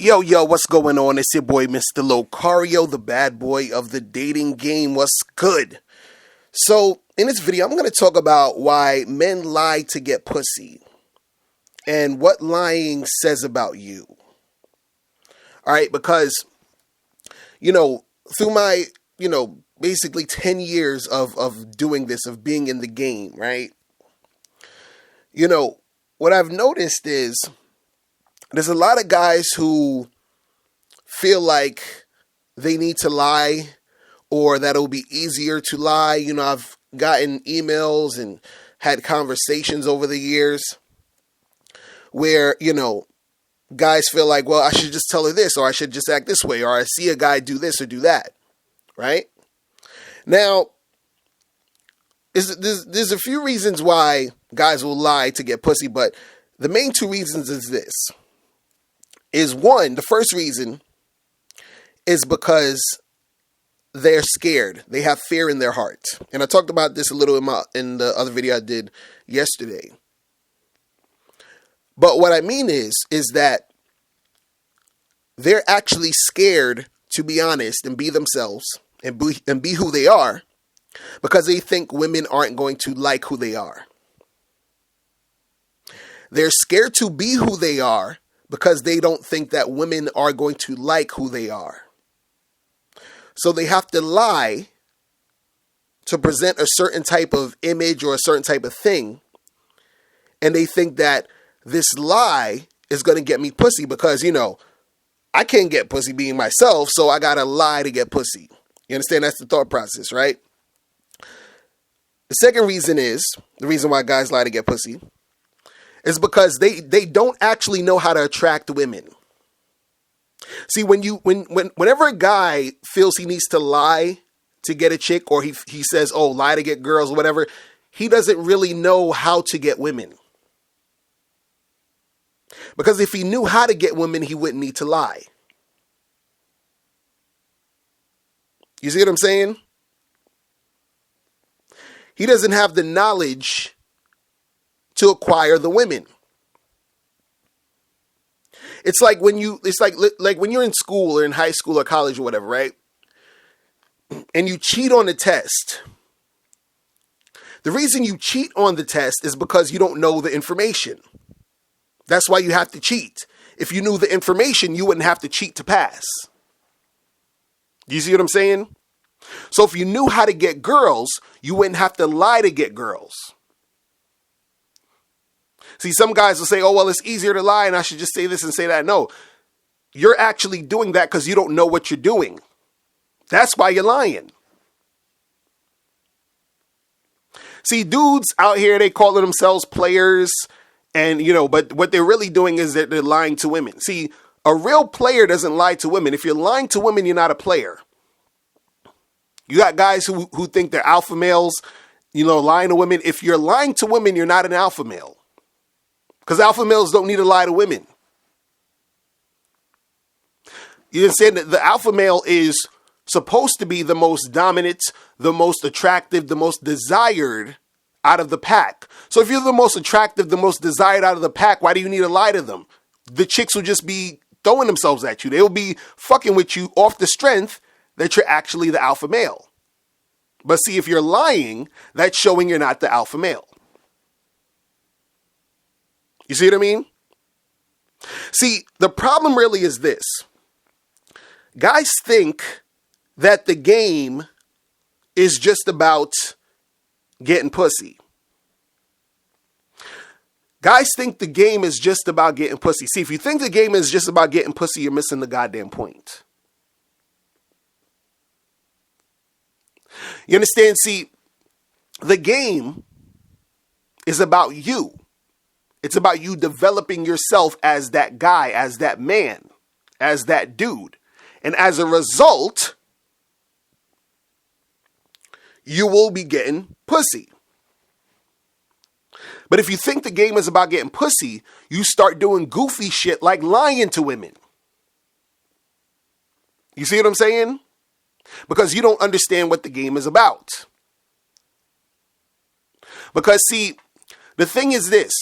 Yo, what's going on? It's your boy, Mr. Locario, the bad boy of the dating game. What's good? So, in this video, I'm going to talk about why men lie to get pussy and what lying says about you. All right, because, through my, basically 10 years of doing this, of being in the game, right? What I've noticed is there's a lot of guys who feel like they need to lie or that it'll be easier to lie. I've gotten emails and had conversations over the years where, guys feel like, well, I should just tell her this, or I should just act this way, or I see a guy do this or do that, right? Now, there's a few reasons why guys will lie to get pussy, but the main two reasons is this. The first reason is because they're scared. They have fear in their heart. And I talked about this a little in the other video I did yesterday. But what I mean is that they're actually scared to be honest and be themselves and be who they are because they think women aren't going to like who they are. They're scared to be who they are because they don't think that women are going to like who they are. So they have to lie to present a certain type of image or a certain type of thing. And they think that this lie is going to get me pussy because, I can't get pussy being myself, so I got to lie to get pussy. You understand? That's the thought process, right? The second reason the reason why guys lie to get pussy, is because they don't actually know how to attract women. See, whenever a guy feels he needs to lie to get a chick, or he says, oh, lie to get girls or whatever, he doesn't really know how to get women. Because if he knew how to get women, he wouldn't need to lie. You see what I'm saying? He doesn't have the knowledge to acquire the women. It's like when when you're in school or in high school or college or whatever, right? And you cheat on the test. The reason you cheat on the test is because you don't know the information. That's why you have to cheat. If you knew the information, you wouldn't have to cheat to pass. You see what I'm saying? So if you knew how to get girls, you wouldn't have to lie to get girls. See, some guys will say, oh, well, it's easier to lie and I should just say this and say that. No, you're actually doing that because you don't know what you're doing. That's why you're lying. See, dudes out here, they call themselves players and, but what they're really doing is that they're lying to women. See, a real player doesn't lie to women. If you're lying to women, you're not a player. You got guys who think they're alpha males, lying to women. If you're lying to women, you're not an alpha male. Because alpha males don't need to lie to women. You understand that the alpha male is supposed to be the most dominant, the most attractive, the most desired out of the pack. So if you're the most attractive, the most desired out of the pack, why do you need to lie to them? The chicks will just be throwing themselves at you. They'll be fucking with you off the strength that you're actually the alpha male. But see, if you're lying, that's showing you're not the alpha male. You see what I mean? See, the problem really is this. Guys think that the game is just about getting pussy. Guys think the game is just about getting pussy. See, if you think the game is just about getting pussy, you're missing the goddamn point. You understand? See, the game is about you. It's about you developing yourself as that guy, as that man, as that dude. And as a result, you will be getting pussy. But if you think the game is about getting pussy, you start doing goofy shit like lying to women. You see what I'm saying? Because you don't understand what the game is about. Because see, the thing is this.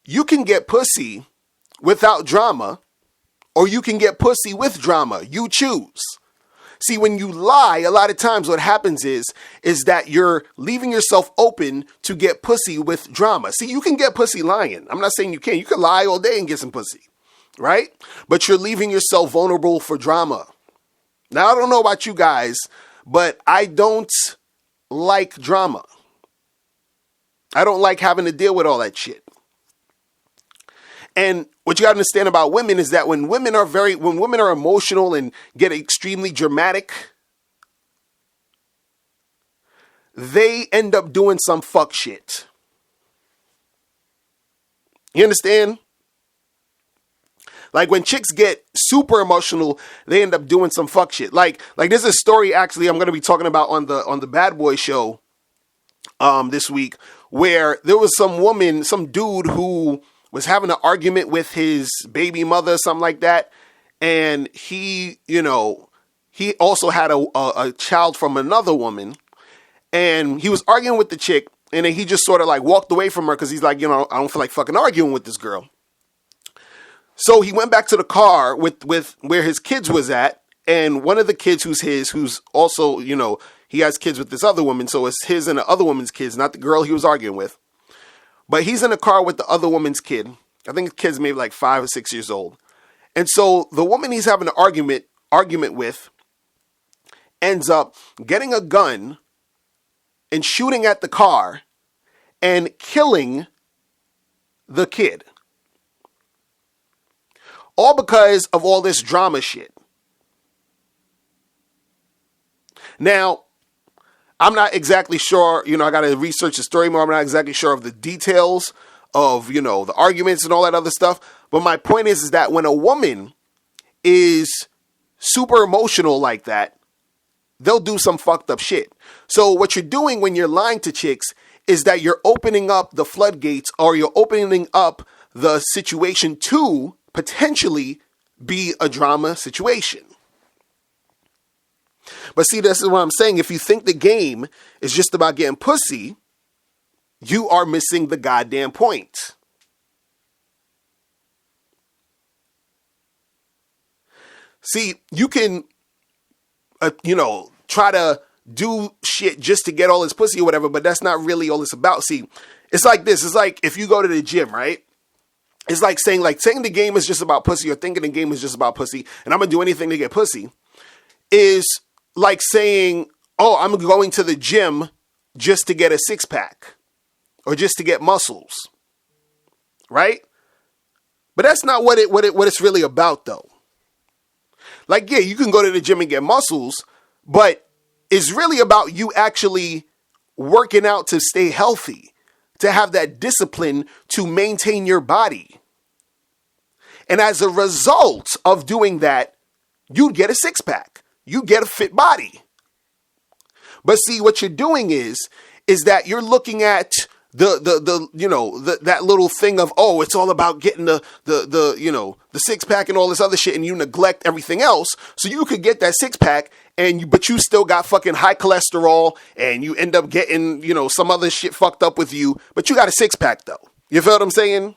You can get pussy without drama, or you can get pussy with drama. You choose. See, when you lie, a lot of times what happens is that you're leaving yourself open to get pussy with drama. See, you can get pussy lying. I'm not saying you can't. You can lie all day and get some pussy, right? But you're leaving yourself vulnerable for drama. Now, I don't know about you guys, but I don't like drama. I don't like having to deal with all that shit. And what you got to understand about women is that when women are emotional and get extremely dramatic, they end up doing some fuck shit. You understand? Like when chicks get super emotional, they end up doing some fuck shit. Like there's a story actually I'm going to be talking about on the Bad Boy show this week, where there was some dude who was having an argument with his baby mother, something like that. And he also had a child from another woman, and he was arguing with the chick, and then he just sort of like walked away from her because he's like, I don't feel like fucking arguing with this girl. So he went back to the car with where his kids was at, and one of the kids who's also, he has kids with this other woman, so it's his and the other woman's kids, not the girl he was arguing with. But he's in the car with the other woman's kid. I think the kid's maybe like 5 or 6 years old. And so the woman he's having an argument with ends up getting a gun and shooting at the car and killing the kid. All because of all this drama shit. Now, I'm not exactly sure, I got to research the story more. I'm not exactly sure of the details of, the arguments and all that other stuff. But my point is that when a woman is super emotional like that, they'll do some fucked up shit. So what you're doing when you're lying to chicks is that you're opening up the floodgates, or you're opening up the situation to potentially be a drama situation. But see, this is what I'm saying. If you think the game is just about getting pussy, you are missing the goddamn point. See, you can, try to do shit just to get all this pussy or whatever, but that's not really all it's about. See, it's like this. It's like if you go to the gym, right? It's like saying the game is just about pussy, or thinking the game is just about pussy, and I'm going to do anything to get pussy, is like saying, oh, I'm going to the gym just to get a six pack or just to get muscles. Right? But that's not what it's really about, though. Like, yeah, you can go to the gym and get muscles, but it's really about you actually working out to stay healthy, to have that discipline to maintain your body. And as a result of doing that, you get a six pack. You get a fit body. But see, what you're doing is that you're looking at that little thing of, oh, it's all about getting the six pack and all this other shit, and you neglect everything else. So you could get that six pack but you still got fucking high cholesterol, and you end up getting, some other shit fucked up with you, but you got a six pack though. You feel what I'm saying?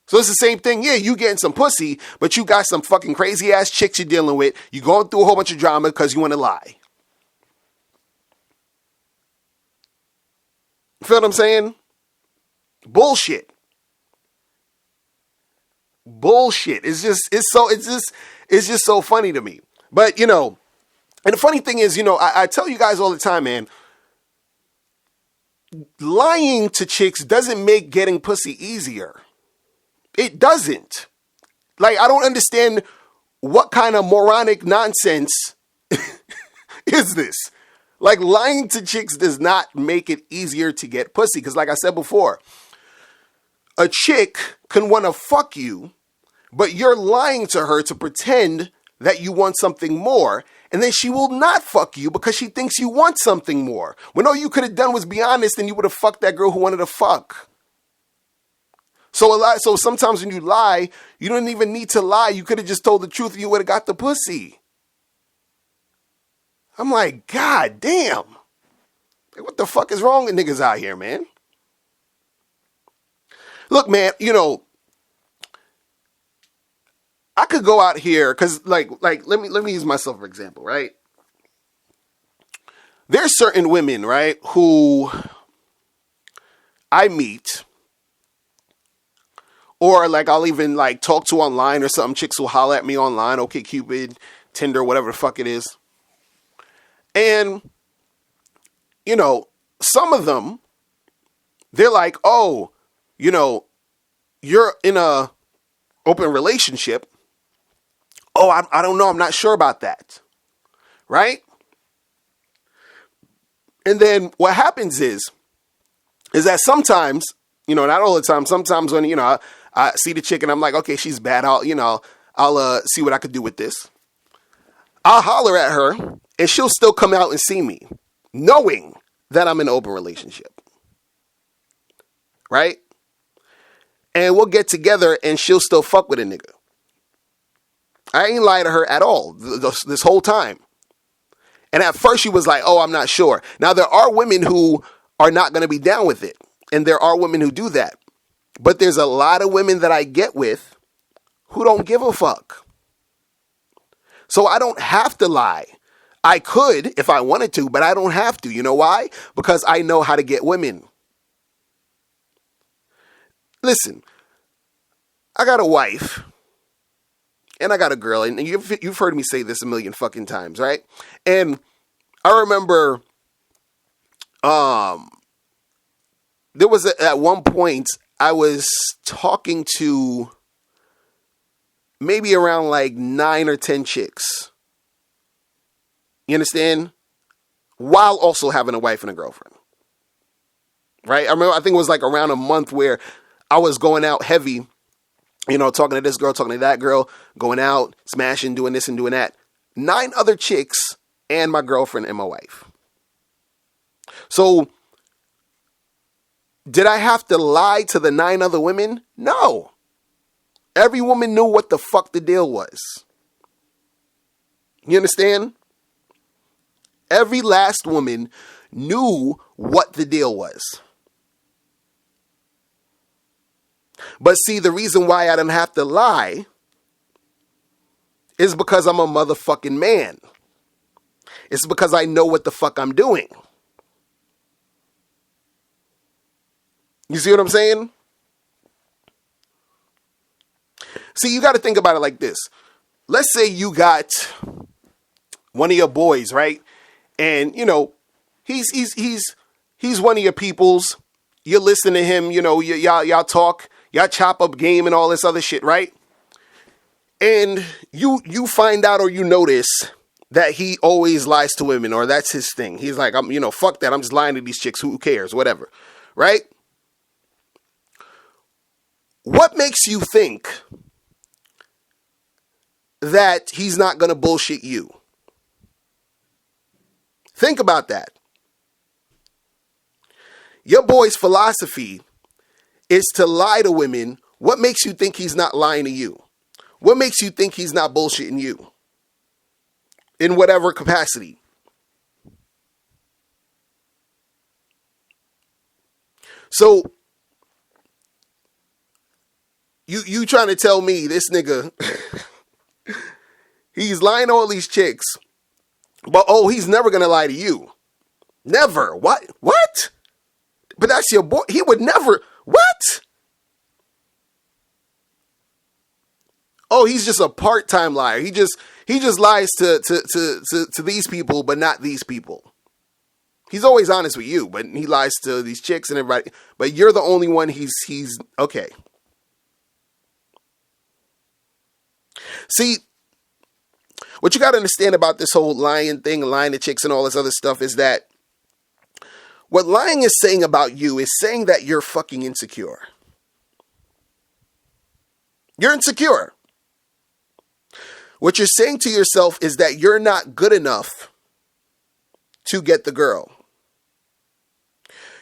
So it's the same thing. Yeah, you getting some pussy, but you got some fucking crazy ass chicks you're dealing with. You going through a whole bunch of drama because you want to lie. You feel what I'm saying? Bullshit. It's just so funny to me. But, and the funny thing is, I tell you guys all the time, man, lying to chicks doesn't make getting pussy easier. It doesn't. Like, I don't understand what kind of moronic nonsense is this. Like, lying to chicks does not make it easier to get pussy. Because like I said before, a chick can want to fuck you, but you're lying to her to pretend that you want something more. And then she will not fuck you because she thinks you want something more. When all you could have done was be honest, and you would have fucked that girl who wanted to fuck. So sometimes when you lie, you don't even need to lie. You could have just told the truth and you would have got the pussy. I'm like, God damn. What the fuck is wrong with niggas out here, man? Look, man, I could go out here because like let me use myself for example, right? There's certain women, right, who I meet, or like I'll even like talk to online or something. Chicks will holler at me online, OkCupid, Tinder, whatever the fuck it is. And, you know, some of them, they're like, oh, you know, you're in a open relationship. Oh, I don't know. I'm not sure about that. Right? And then what happens is that sometimes, you know, not all the time, sometimes when, you know, I see the chick and I'm like, okay, she's bad. I'll see what I could do with this. I'll holler at her and she'll still come out and see me knowing that I'm in an open relationship. Right? And we'll get together and she'll still fuck with a nigga. I ain't lie to her at all this whole time. And at first she was like, oh, I'm not sure. Now there are women who are not going to be down with it. And there are women who do that. But there's a lot of women that I get with who don't give a fuck. So I don't have to lie. I could if I wanted to, but I don't have to. You know why? Because I know how to get women. Listen, I got a wife and I got a girl, and you've heard me say this a million fucking times, right? And I remember there was at one point I was talking to maybe around like 9 or 10 chicks. You understand? While also having a wife and a girlfriend. Right? I think it was like around a month where I was going out heavy, you know, talking to this girl, talking to that girl, going out, smashing, doing this and doing that. 9 other chicks and my girlfriend and my wife. So, did I have to lie to the 9 other women? No. Every woman knew what the fuck the deal was. You understand? Every last woman knew what the deal was. But see, the reason why I didn't have to lie is because I'm a motherfucking man. It's because I know what the fuck I'm doing. You see what I'm saying? See, you got to think about it like this. Let's say you got one of your boys, right? And, you know, he's one of your peoples. You're listening to him, you know, y'all talk, y'all chop up game and all this other shit, right? And you find out or you notice that he always lies to women, or that's his thing. He's like, fuck that. I'm just lying to these chicks. Who cares? Whatever. Right? What makes you think that he's not going to bullshit you? Think about that. Your boy's philosophy is to lie to women. What makes you think he's not lying to you? What makes you think he's not bullshitting you? In whatever capacity. So, you trying to tell me this nigga, he's lying to all these chicks, but he's never going to lie to you. Never. What? But that's your boy. He would never. What? Oh, he's just a part-time liar. He just lies to these people, but not these people. He's always honest with you, but he lies to these chicks and everybody. But you're the only one he's okay. See, what you got to understand about this whole lying thing, lying to chicks and all this other stuff is that what lying is saying about you is saying that you're fucking insecure. You're insecure. What you're saying to yourself is that you're not good enough to get the girl.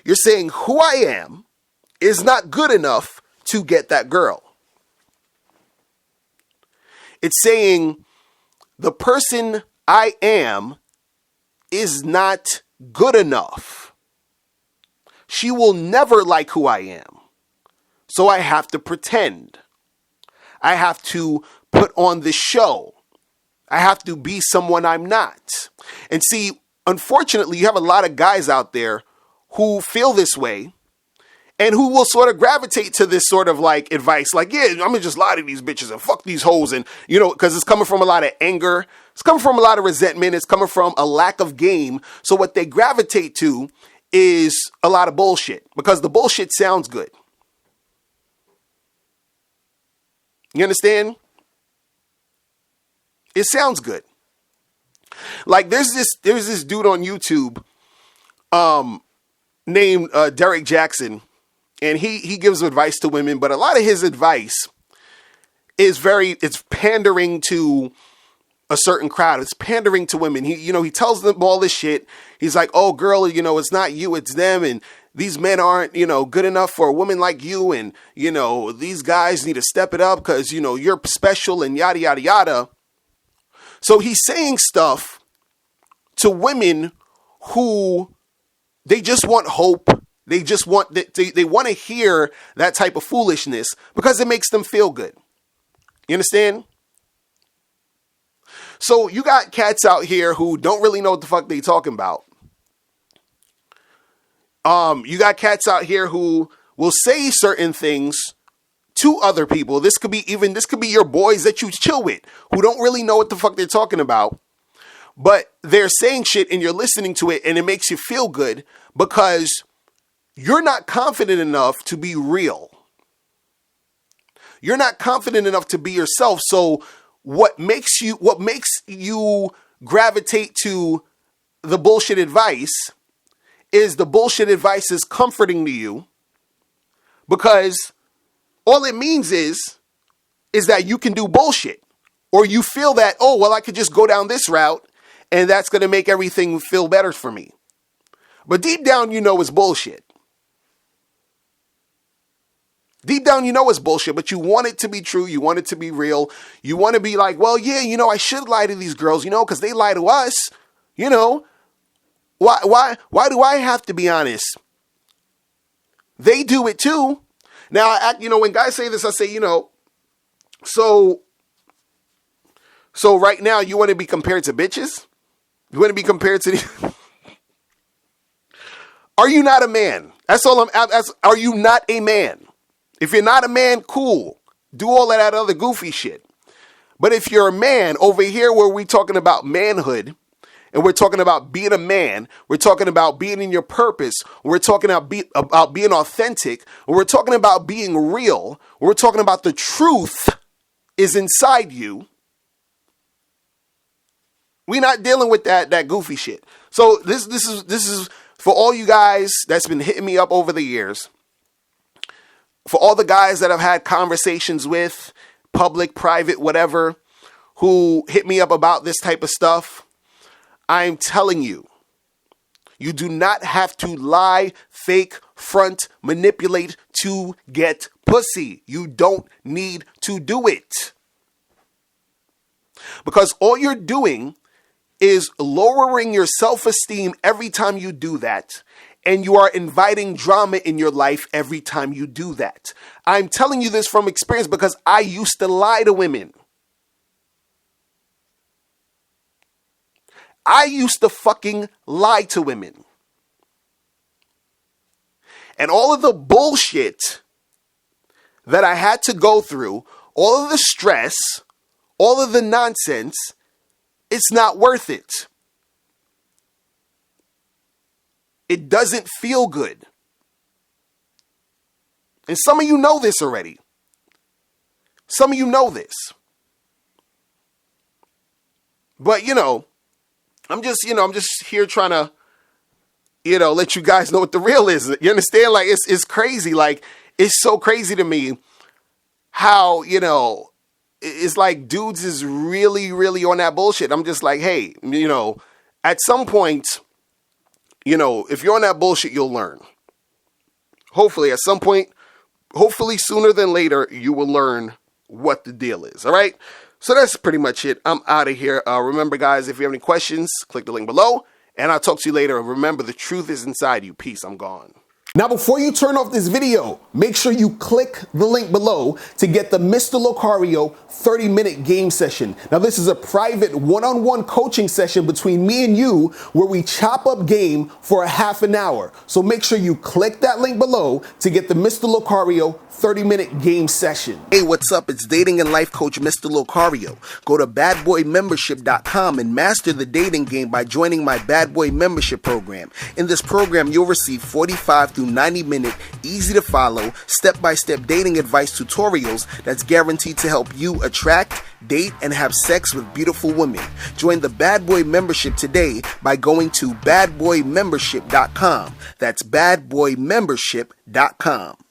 You're saying who I am is not good enough to get that girl. It's saying the person I am is not good enough. She will never like who I am. So I have to pretend. I have to put on the show. I have to be someone I'm not. And see, unfortunately, you have a lot of guys out there who feel this way and who will sort of gravitate to this sort of like advice. Like, yeah, I'm gonna just lie to these bitches and fuck these hoes. And, you know, because it's coming from a lot of anger. It's coming from a lot of resentment. It's coming from a lack of game. So what they gravitate to is a lot of bullshit because the bullshit sounds good. You understand? It sounds good. Like there's this dude on YouTube named Derek Jackson, and he gives advice to women, but a lot of his advice is it's pandering to a certain crowd. It's pandering to women. He tells them all this shit. He's like, "Oh, girl, it's not you, it's them, and these men aren't, good enough for a woman like you, and these guys need to step it up because you're special and yada yada yada." So he's saying stuff to women who they just want hope. They just want they want to hear that type of foolishness because it makes them feel good. You understand? So you got cats out here who don't really know what the fuck they talking about. You got cats out here who will say certain things to other people. This could be your boys that you chill with who don't really know what the fuck they're talking about. But they're saying shit and you're listening to it and it makes you feel good because you're not confident enough to be real. You're not confident enough to be yourself. So what makes you gravitate to the bullshit advice is the bullshit advice is comforting to you because all it means is that you can do bullshit, or you feel that, oh, well, I could just go down this route and that's going to make everything feel better for me. But deep down, it's bullshit. Deep down, it's bullshit, but you want it to be true. You want it to be real. You want to be like, well, yeah, I should lie to these girls, because they lie to us. Why do I have to be honest? They do it too. Now, when guys say this, I say, so right now you want to be compared to bitches? You want to be compared to the... Are you not a man? That's all are you not a man? If you're not a man, cool. Do all of that other goofy shit. But if you're a man, over here where we're talking about manhood, and we're talking about being a man, we're talking about being in your purpose, we're talking about being authentic, we're talking about being real, we're talking about the truth is inside you. We're not dealing with that goofy shit. So this is for all you guys that's been hitting me up over the years. For all the guys that I've had conversations with, public, private, whatever, who hit me up about this type of stuff, I'm telling you, you do not have to lie, fake, front, manipulate to get pussy. You don't need to do it. Because all you're doing is lowering your self-esteem every time you do that. And you are inviting drama in your life every time you do that. I'm telling you this from experience because I used to lie to women. I used to fucking lie to women. And all of the bullshit that I had to go through, all of the stress, all of the nonsense, it's not worth it. It doesn't feel good. And some of you know this already. Some of you know this. But, I'm just here trying to, let you guys know what the real is. You understand? Like, it's crazy. Like, it's so crazy to me how, it's like dudes is really, really on that bullshit. I'm just like, hey, at some point, if you're on that bullshit, you'll learn. Hopefully, at some point, hopefully sooner than later, you will learn what the deal is. All right? So that's pretty much it. I'm out of here. Remember, guys, if you have any questions, click the link below, and I'll talk to you later. And remember, the truth is inside you. Peace. I'm gone. Now, before you turn off this video, make sure you click the link below to get the Mr. Locario 30-minute game session. Now, this is a private one-on-one coaching session between me and you where we chop up game for a half an hour. So make sure you click that link below to get the Mr. Locario 30-minute game session. Hey, what's up? It's dating and life coach Mr. Locario. Go to badboymembership.com and master the dating game by joining my Bad Boy membership program. In this program, you'll receive 45 through 90-minute, easy to follow, step-by-step dating advice tutorials that's guaranteed to help you attract, date, and have sex with beautiful women. Join the Bad Boy membership today by going to badboymembership.com. That's badboymembership.com.